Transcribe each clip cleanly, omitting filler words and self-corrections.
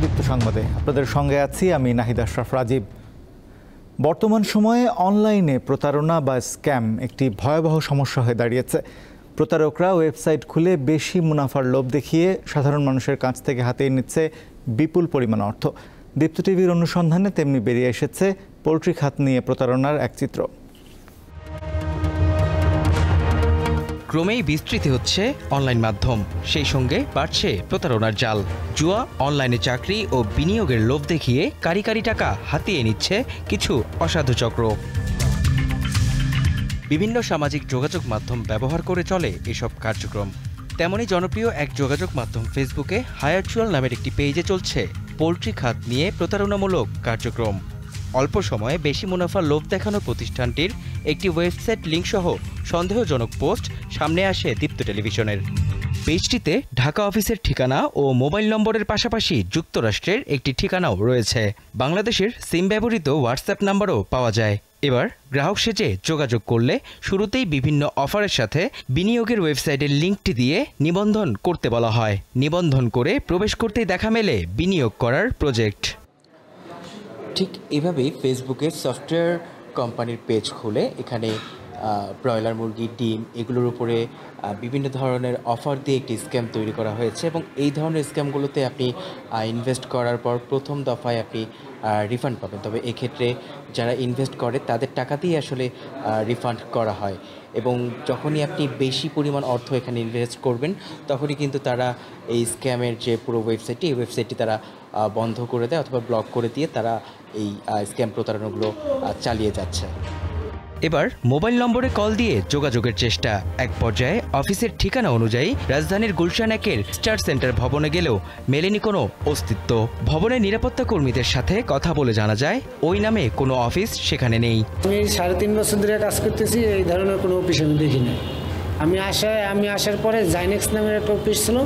দীপ্ত সংবাদে আপনাদের সঙ্গে আছি আমি নাহিদ আশরাফ রাজীব। বর্তমান সময়ে অনলাইনে প্রতারণা বা স্ক্যাম একটি ভয়াবহ সমস্যা হয়ে দাঁড়িয়েছে। প্রতারকরা ওয়েবসাইট খুলে বেশি মুনাফার লোভ দেখিয়ে সাধারণ মানুষের কাছ থেকে হাতিয়ে নিচ্ছে বিপুল পরিমাণ অর্থ। দীপ্ত টিভির অনুসন্ধানে তেমনি বেরিয়ে এসেছে পোল্ট্রি খাত নিয়ে প্রতারণার এক চিত্র। ক্রমেই বিস্তৃত হচ্ছে অনলাইন মাধ্যম, সেই সঙ্গে বাড়ছে প্রতারণার জাল। জুয়া, অনলাইনে চাকরি ও বিনিয়োগের লোভ দেখিয়ে কারি কারি টাকা হাতিয়ে নিচ্ছে কিছু অসাধু চক্র। বিভিন্ন সামাজিক যোগাযোগ মাধ্যম ব্যবহার করে চলে এসব কার্যক্রম। তেমনই জনপ্রিয় এক যোগাযোগ মাধ্যম ফেসবুকে হায়ারচুয়াল নামের একটি পেজে চলছে পোল্ট্রি খাত নিয়ে প্রতারণামূলক কার্যক্রম। অল্প সময়ে বেশি মুনাফার লোভ দেখানো প্রতিষ্ঠানটির একটি ওয়েবসাইট লিঙ্ক সহ সন্দেহজনক পোস্ট সামনে আসে দীপ্ত টেলিভিশনের। পেজটিতে ঢাকা অফিসের ঠিকানা ও মোবাইল নম্বরের পাশাপাশি যুক্তরাষ্ট্রের একটি ঠিকানাও রয়েছে। বাংলাদেশের সিম ব্যবহৃত হোয়াটসঅ্যাপ নাম্বারও পাওয়া যায়। এবার গ্রাহক সেজে যোগাযোগ করলে শুরুতেই বিভিন্ন অফারের সাথে বিনিয়োগের ওয়েবসাইটের লিঙ্কটি দিয়ে নিবন্ধন করতে বলা হয়। নিবন্ধন করে প্রবেশ করতেই দেখা মেলে বিনিয়োগ করার প্রজেক্ট। ঠিক এভাবেই ফেসবুকের সফটওয়্যার কোম্পানির পেজ খুলে এখানে ব্রয়লার মুরগি, ডিম এগুলোর উপরে বিভিন্ন ধরনের অফার দিয়ে একটি স্ক্যাম তৈরি করা হয়েছে এবং এই ধরনের স্ক্যামগুলোতে আপনি ইনভেস্ট করার পর প্রথম দফায় আপনি রিফান্ড পাবেন। তবে এক্ষেত্রে যারা ইনভেস্ট করে তাদের টাকাতেই আসলে রিফান্ড করা হয় এবং যখনই আপনি বেশি পরিমাণ অর্থ এখানে ইনভেস্ট করবেন তখনই কিন্তু তারা এই স্ক্যামের যে পুরো ওয়েবসাইটটি এই ওয়েবসাইটটি তারা বন্ধ করে দেয় অথবা ব্লক করে দিয়ে তারা এই স্ক্যাম প্রতারণাগুলো চালিয়ে যাচ্ছে। এবার মোবাইল নম্বরে কল দিয়ে যোগাযোগের চেষ্টা। এক পর্যায়ে অফিসের ঠিকানা অনুযায়ী রাজধানীর গুলশান 1-এর স্টার সেন্টার ভবনে গেলেও মেলেনি কোনো অস্তিত্ব। ভবনের নিরাপত্তা কর্মীদের সাথে কথা বলে জানা যায় ওই নামে কোনো অফিস সেখানে নেই। আমি 3.5 বছর ধরে কাজ করতেছি, এই ধরনের কোনো অফিস আমি দেখিনি। আমি আসার পরে জাইনেক্স নামের একটা অফিস ছিল,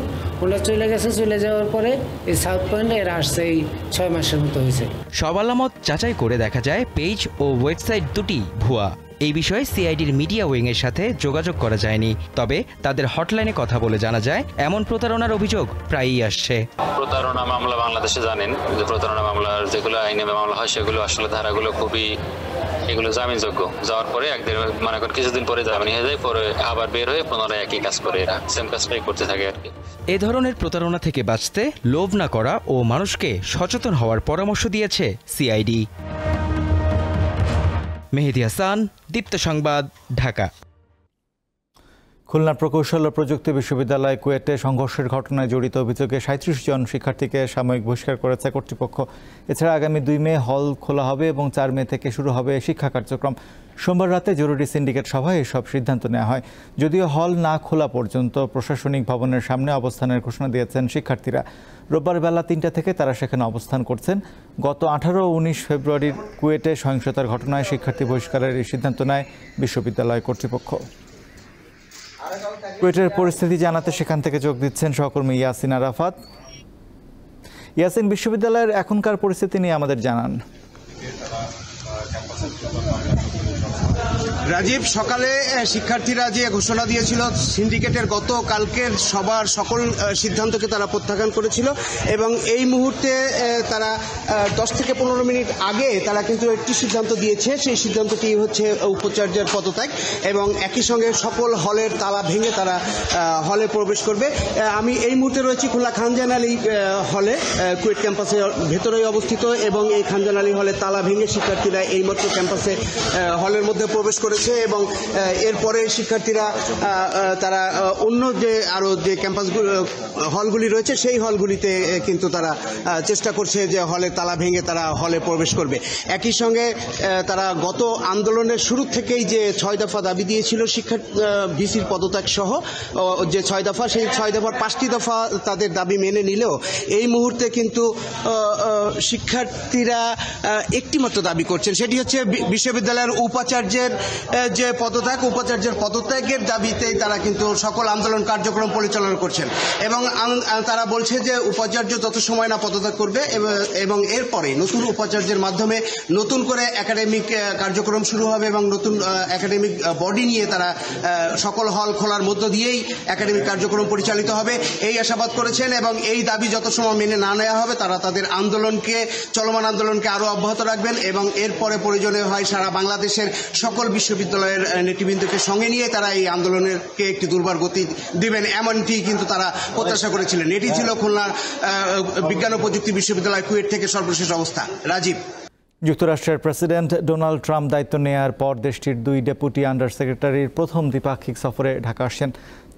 ওটা চলে গেছে। চলে যাওয়ার পরে এই সাউথ পয়েন্টে এরা আসছে, এই 6 মাসের মতো হয়েছে। সব আলামত যাচাই করে দেখা যায় পেজ ও ওয়েবসাইট দুটি ভুয়া। এই বিষয়ে সিআইডির মিডিয়া উইংয়ের সাথে যোগাযোগ করা যায়নি, তবে তাদের হটলাইনে কথা বলে জানা যায় এমন প্রতারণার অভিযোগ প্রায়ই আসছে। প্রতারণা মামলা বাংলাদেশে জানেন যে প্রতারণা মামলার যেগুলো আইনে মামলা হয় সেগুলো আসলে ধারাগুলো খুবই এগুলো জামিনযোগ্য। যাওয়ার পরে মনে করেন কিছুদিন পরে জামিন হয়ে যায়, পরে আবার বের হয়ে পুনরায় একই কাজ করে, এরা সেম কাজটাই করতে থাকে আর কি। এ ধরনের প্রতারণা থেকে বাঁচতে লোভ না করা ও মানুষকে সচেতন হওয়ার পরামর্শ দিয়েছে সিআইডি। মেহেদী হাসান, দীপ্ত সংবাদ, ঢাকা। খুলনা প্রকৌশল ও প্রযুক্তি বিশ্ববিদ্যালয় কুয়েটে সংঘর্ষের ঘটনায় জড়িত অভিযোগে 37 জন শিক্ষার্থীকে সাময়িক বহিষ্কার করেছে কর্তৃপক্ষ। এছাড়া আগামী 2 মে হল খোলা হবে এবং 4 মে থেকে শুরু হবে শিক্ষা কার্যক্রম। সোমবার রাতে জরুরি সিন্ডিকেট সভায় এসব সিদ্ধান্ত নেওয়া হয়। যদিও হল না খোলা পর্যন্ত প্রশাসনিক ভবনের সামনে অবস্থানের ঘোষণা দিয়েছেন শিক্ষার্থীরা। রোববার বেলা 3টা থেকে তারা সেখানে অবস্থান করছেন। গত 18 ও 19 ফেব্রুয়ারির কুয়েটে সহিংসতার ঘটনায় শিক্ষার্থী বহিষ্কারের এই সিদ্ধান্ত নেয় বিশ্ববিদ্যালয় কর্তৃপক্ষ। কুয়েটের পরিস্থিতি জানাতে সেখান থেকে যোগ দিচ্ছেন সহকর্মী ইয়াসিন আরাফাত। ইয়াসিন, বিশ্ববিদ্যালয়ের এখনকার পরিস্থিতি নিয়ে আমাদের জানান। রাজীব, সকালে শিক্ষার্থীরা যে ঘোষণা দিয়েছিল সিন্ডিকেটের গতকালকের সবার সকল সিদ্ধান্তকে তারা প্রত্যাখ্যান করেছিল এবং এই মুহূর্তে তারা 10 থেকে 15 মিনিট আগে তারা কিন্তু একটি সিদ্ধান্ত দিয়েছে। সেই সিদ্ধান্তটি হচ্ছে উপাচার্যের পদত্যাগ এবং একই সঙ্গে সকল হলের তালা ভেঙে তারা হলে প্রবেশ করবে। আমি এই মুহূর্তে রয়েছি খুলনা খানজাহান আলী হলে, কুয়েট ক্যাম্পাসের ভেতরেই অবস্থিত এবং এই খানজাহান আলী হলে তালা ভেঙে শিক্ষার্থীরা এইমাত্র ক্যাম্পাসে হলের মধ্যে প্রবেশ করেছে এবং এরপরে শিক্ষার্থীরা তারা অন্য যে আরো যে ক্যাম্পাসগুলো হলগুলি রয়েছে সেই হলগুলিতে কিন্তু তারা চেষ্টা করছে যে হলের তালা ভেঙে তারা হলে প্রবেশ করবে। একই সঙ্গে তারা গত আন্দোলনের শুরু থেকেই যে 6 দফা দাবি দিয়েছিল শিক্ষা ভিসির পদত্যাগ সহ যে 6 দফা, সেই 6 দফার 5টি দফা তাদের দাবি মেনে নিলেও এই মুহূর্তে কিন্তু শিক্ষার্থীরা একটি মাত্র দাবি করছেন, সেটি হচ্ছে বিশ্ববিদ্যালয়ের উপাচার্যের যে পদত্যাগ, উপাচার্যের পদত্যাগের দাবিতেই তারা কিন্তু সকল আন্দোলন কার্যক্রম পরিচালনা করছেন এবং তারা বলছে যে উপাচার্য যত সময় না পদত্যাগ করবে এবং এরপরে নতুন উপাচার্যের মাধ্যমে নতুন করে একাডেমিক কার্যক্রম শুরু হবে এবং নতুন একাডেমিক বডি নিয়ে তারা সকল হল খোলার মধ্য দিয়েই একাডেমিক কার্যক্রম পরিচালিত হবে এই আশাবাদ করেছেন এবং এই দাবি যত সময় মেনে না নেওয়া হবে তারা তাদের চলমান আন্দোলনকে আরো অব্যাহত রাখবেন এবং এরপরে প্রয়োজনে হয় সারা বাংলাদেশের সকল বিশ্ববিদ্যালয়ের নেতৃবৃন্দকে সঙ্গে নিয়ে তারা এই আন্দোলনকে একটি দুর্বার গতি দিবেন, এমনটি কিন্তু তারা প্রত্যাশা করেছিলেন। এটি ছিল খুলনার বিজ্ঞান ও প্রযুক্তি বিশ্ববিদ্যালয় কুয়েট থেকে সর্বশেষ অবস্থা। রাজীব। যুক্তরাষ্ট্রের প্রেসিডেন্ট ডোনাল্ড ট্রাম্প দায়িত্ব নেয়ার পর দেশটির 2 ডেপুটি আন্ডার সেক্রেটারির প্রথম দ্বিপাক্ষিক সফরে ঢাকা আসছেন।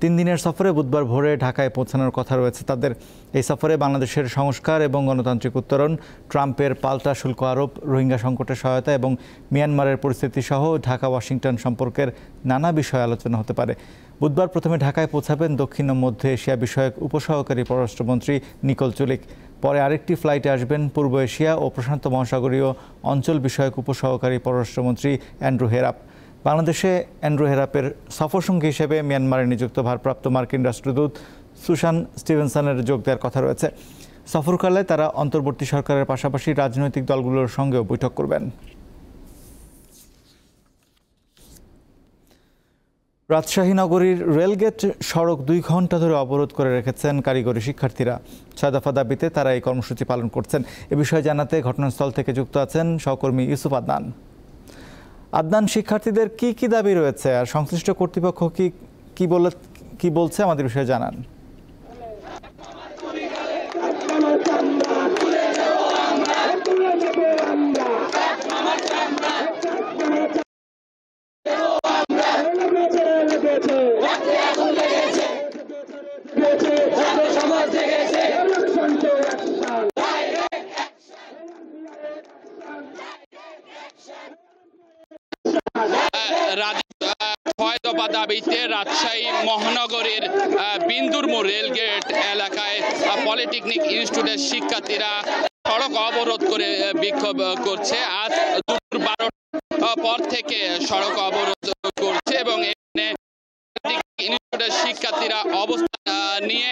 3 দিনের সফরে বুধবার ভোরে ঢাকায় পৌঁছানোর কথা রয়েছে তাদের। এই সফরে বাংলাদেশের সংস্কার এবং গণতান্ত্রিক উত্তরণ, ট্রাম্পের পাল্টা শুল্ক আরোপ, রোহিঙ্গা সংকটের সহায়তা এবং মিয়ানমারের পরিস্থিতি সহ ঢাকা ওয়াশিংটন সম্পর্কের নানা বিষয়ে আলোচনা হতে পারে। বুধবার প্রথমে ঢাকায় পৌঁছাবেন দক্ষিণ ও মধ্য এশিয়া বিষয়ক উপসহকারী পররাষ্ট্রমন্ত্রী নিকোল চুলিক। পরে আরেকটি ফ্লাইটে আসবেন পূর্ব এশিয়া ও প্রশান্ত মহাসাগরীয় অঞ্চল বিষয়ক উপসহকারী পররাষ্ট্রমন্ত্রী অ্যান্ড্রু হেরাপ। বাংলাদেশে অ্যান্ড্রু হেরাপের সফরসঙ্গী হিসেবে মিয়ানমারে নিযুক্ত ভারপ্রাপ্ত মার্কিন রাষ্ট্রদূত সুশান স্টিভেনসনের যোগ দেওয়ার কথা রয়েছে। সফরকালে তারা অন্তর্বর্তী সরকারের পাশাপাশি রাজনৈতিক দলগুলোর সঙ্গেও বৈঠক করবেন। রাজশাহী নগরীর রেলগেট সড়ক 2 ঘন্টা ধরে অবরোধ করে রেখেছেন কারিগরি শিক্ষার্থীরা। 6 দফা দাবিতে তারা এই কর্মসূচি পালন করছেন। এ বিষয়ে জানাতে ঘটনাস্থল থেকে যুক্ত আছেন সহকর্মী ইউসুফ আদনান। আদনান, শিক্ষার্থীদের কি দাবি রয়েছে আর সংশ্লিষ্ট কর্তৃপক্ষ কি বলছে আমাদের বিষয়ে জানান। দাবিতে রাজশাহী মহানগরের বিন্দুর মোড় রেলগেট এলাকায় পলিটেকনিক ইনস্টিটিউটের শিক্ষার্থীরা সড়ক অবরোধ করে বিক্ষোভ করছে। আজ দুপুর 12টার পর থেকে সড়ক অবরোধ করছে এবং ইনস্টিটিউটের শিক্ষার্থীরা অবস্থান নিয়ে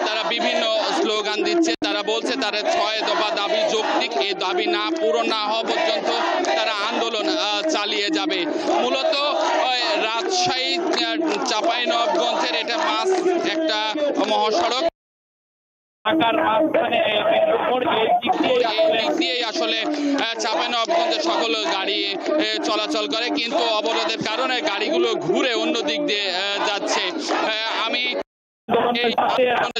তারা বিভিন্ন স্লোগান দিচ্ছে। তারা বলছে তারা 6 দফা দাবি যৌক্তিক, এই দাবি না পূরণ না হওয়া পর্যন্ত তারা আন্দোলন চালিয়ে যাবে। মূলত রাজশাহী চাঁপাইনবাবগঞ্জের এটা একটা মহাসড়ক। আসলে চাঁপাইনবাবগঞ্জে সকল গাড়ি চলাচল করে, কিন্তু অবরোধের কারণে গাড়িগুলো ঘুরে অন্য দিক দিয়ে যাচ্ছে। আমি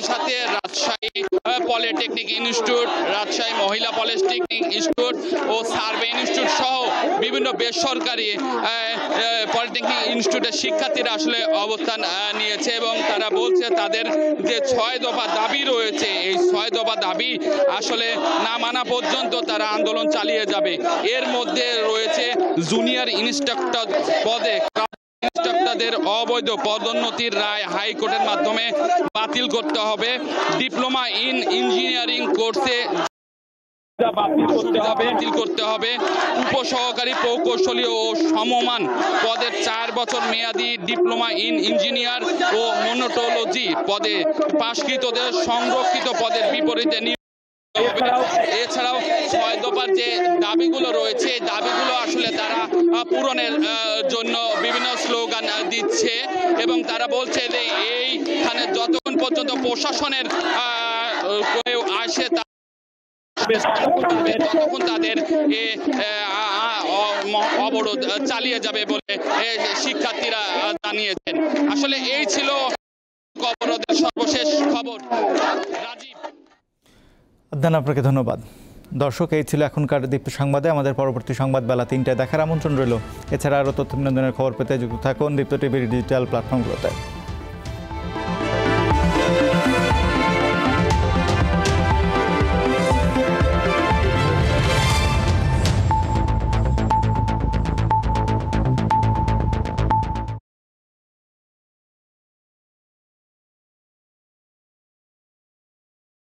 সাথে রাজশাহী পলিটেকনিক ইনস্টিটিউট, রাজশাহী মহিলা পলিটেকনিক ইনস্টিটিউট ও সার্ভে ইনস্টিটিউট সহ বিভিন্ন বেসরকারি পলিটেকনিক ইনস্টিটিউটের শিক্ষার্থীরা আসলে অবস্থান নিয়েছে এবং তারা বলছে তাদের যে 6 দফা দাবি রয়েছে, এই 6 দফা দাবি আসলে না মানা পর্যন্ত তারা আন্দোলন চালিয়ে যাবে। এর মধ্যে রয়েছে জুনিয়র ইন্সট্রাক্টর পদে ইন্সট্রাক্টরদের অবৈধ পদোন্নতির রায় হাইকোর্টের মাধ্যমে বাতিল করতে হবে। ডিপ্লোমা ইন ইঞ্জিনিয়ারিং কোর্সে বাতিল করতে হবে। উপসহকারী প্রকৌশলী ও সমমান পদের 4 বছর মেয়াদী ডিপ্লোমা ইন ইঞ্জিনিয়ার ও মোনোটোলজি পদে পাশকৃতদের সংরক্ষিত পদের বিপরীতে এছাড়াও 6 দফার যে দাবিগুলো রয়েছে, দাবিগুলো আসলে তারা পূরণের জন্য বিভিন্ন স্লোগান দিচ্ছে এবং তারা বলছে যে এইখানে যতক্ষণ পর্যন্ত প্রশাসনের আসে ততক্ষণ তাদের অবরোধ চালিয়ে যাবে বলে শিক্ষার্থীরা জানিয়েছেন। আসলে এই ছিল অবরোধের সর্বশেষ খবর। রাজীব। আদনান, আপনাকে ধন্যবাদ। দর্শক, এই ছিল এখনকার দীপ্ত সংবাদে। আমাদের পরবর্তী সংবাদ বেলা 3টায় দেখার আমন্ত্রণ রইল। এছাড়া আরও তথ্য বিনোদনের খবর পেতে যুক্ত থাকুন দীপ্ত টিভির ডিজিটাল প্ল্যাটফর্মগুলোতে।